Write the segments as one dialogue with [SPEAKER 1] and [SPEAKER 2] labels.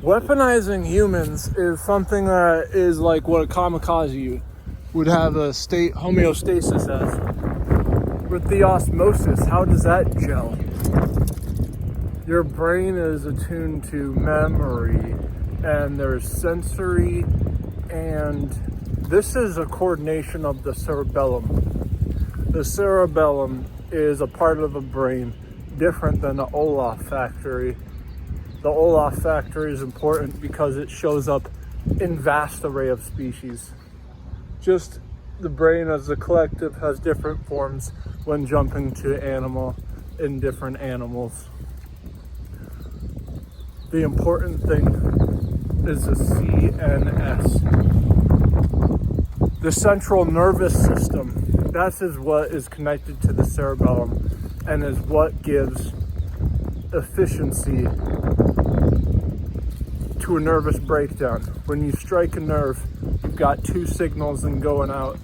[SPEAKER 1] Weaponizing humans is something that is like what a kamikaze would have a state homeostasis as. With the osmosis, how does that gel? Your brain is attuned to memory, and there's sensory, and this is a coordination of the cerebellum. The cerebellum is a part of the brain different than the olfactory. The olfactory is important because it shows up in vast array of species. Just the brain as a collective has different forms when jumping to animal in different animals. The important thing is the CNS. The central nervous system, that is what is connected to the cerebellum and is what gives efficiency to a nervous breakdown. When you strike a nerve, you've got two signals and going out.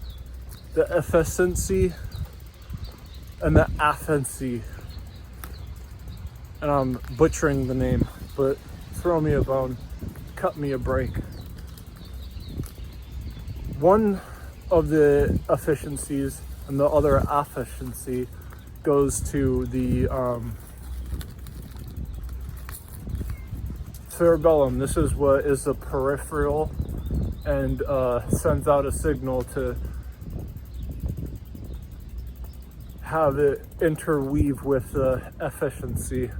[SPEAKER 1] The efficiency and the affincy. And I'm butchering the name, but throw me a bone, cut me a break. One of the efficiencies and the other efficiency goes to the cerebellum. This is what is the peripheral and sends out a signal to have it interweave with the efficiency.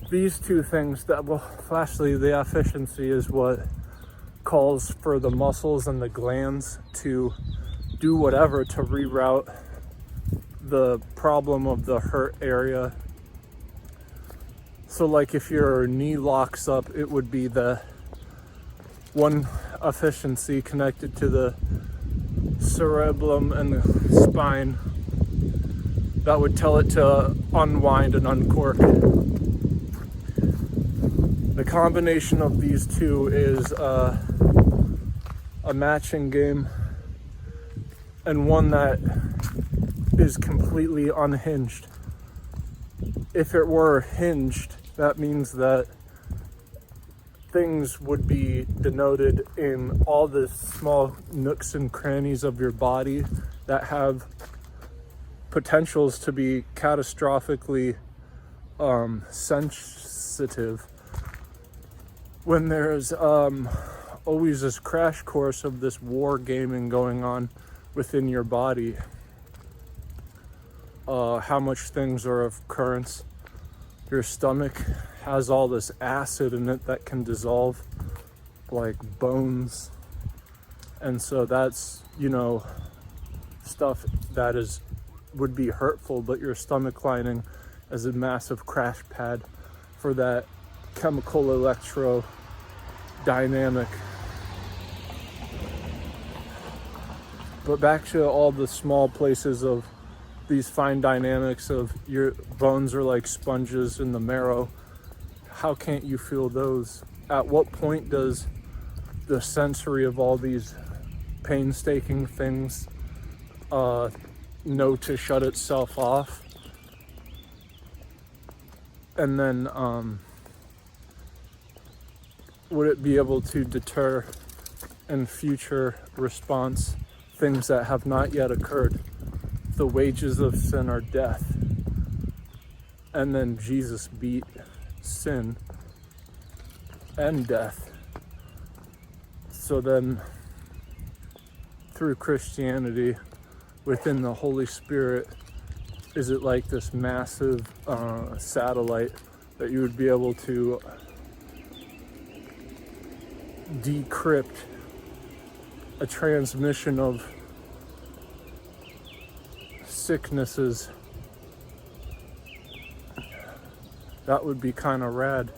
[SPEAKER 1] These two things, lastly, the efficiency is what calls for the muscles and the glands to do whatever to reroute the problem of the hurt area. So like if your knee locks up, it would be the one efficiency connected to the cerebellum and the spine that would tell it to unwind and uncork. The combination of these two is a matching game, and one that is completely unhinged. If it were hinged, that means that things would be denoted in all the small nooks and crannies of your body that have potentials to be catastrophically sensitive. When there's always this crash course of this war gaming going on within your body, how much things are of occurrence. Your stomach has all this acid in it that can dissolve like bones, and so that's, stuff that would be hurtful, but your stomach lining is a massive crash pad for that chemical electrodynamic. But back to all the small places of these fine dynamics of your bones are like sponges in the marrow. How can't you feel those? At what point does the sensory of all these painstaking things know to shut itself off? And then would it be able to deter in future response things that have not yet occurred? The wages of sin are death. And then Jesus beat sin and death. So then through Christianity, within the Holy Spirit, is it like this massive satellite that you would be able to decrypt a transmission of sicknesses? That would be kind of rad.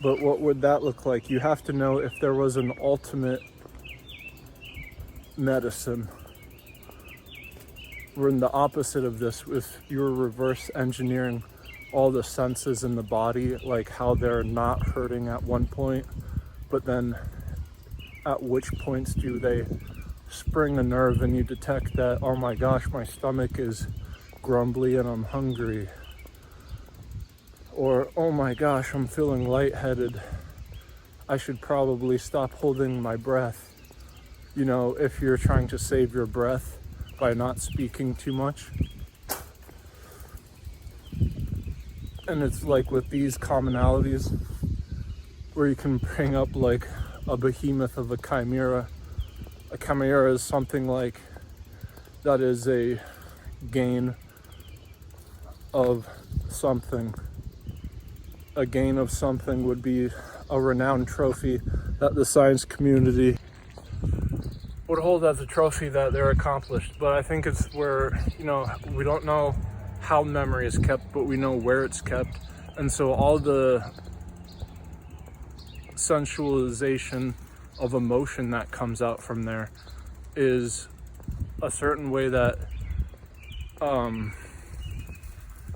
[SPEAKER 1] But what would that look like? You have to know if there was an ultimate medicine. We're in the opposite of this. If you're reverse engineering all the senses in the body, like how they're not hurting at one point, but then at which points do they spring a nerve and you detect that, oh my gosh, my stomach is grumbly and I'm hungry. Or, oh my gosh, I'm feeling lightheaded. I should probably stop holding my breath. You know, if you're trying to save your breath by not speaking too much. And it's like with these commonalities where you can bring up like a behemoth of a chimera. A chimera is something like that is a gain of something. A gain of something would be a renowned trophy that the science community would hold as a trophy that they're accomplished. But I think it's where, you know, we don't know how memory is kept, but we know where it's kept. And so all the sensualization of emotion that comes out from there is a certain way that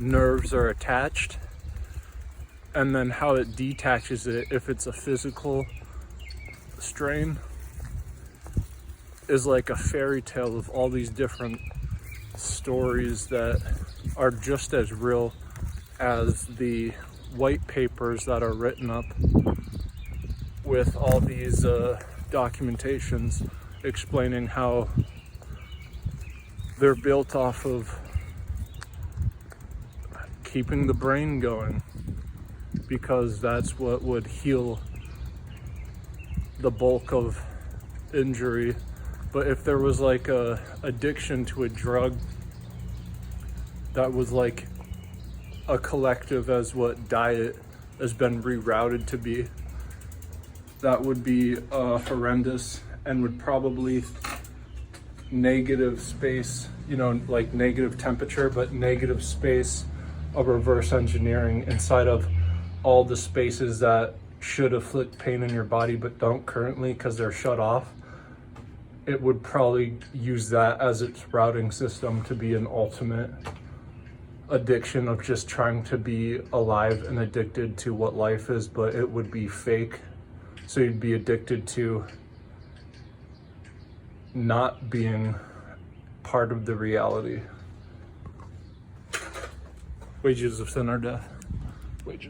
[SPEAKER 1] nerves are attached, and then how it detaches it, if it's a physical strain, is like a fairy tale of all these different stories that are just as real as the white papers that are written up with all these documentations explaining how they're built off of keeping the brain going, because that's what would heal the bulk of injury. But if there was like a addiction to a drug that was like a collective as what diet has been rerouted to be, that would be horrendous and would probably negative space, you know, like negative temperature, but negative space of reverse engineering inside of all the spaces that should afflict pain in your body but don't currently because they're shut off. It would probably use that as its routing system to be an ultimate addiction of just trying to be alive and addicted to what life is, but it would be fake. So you'd be addicted to not being part of the reality. Wages of sin are death. Wages.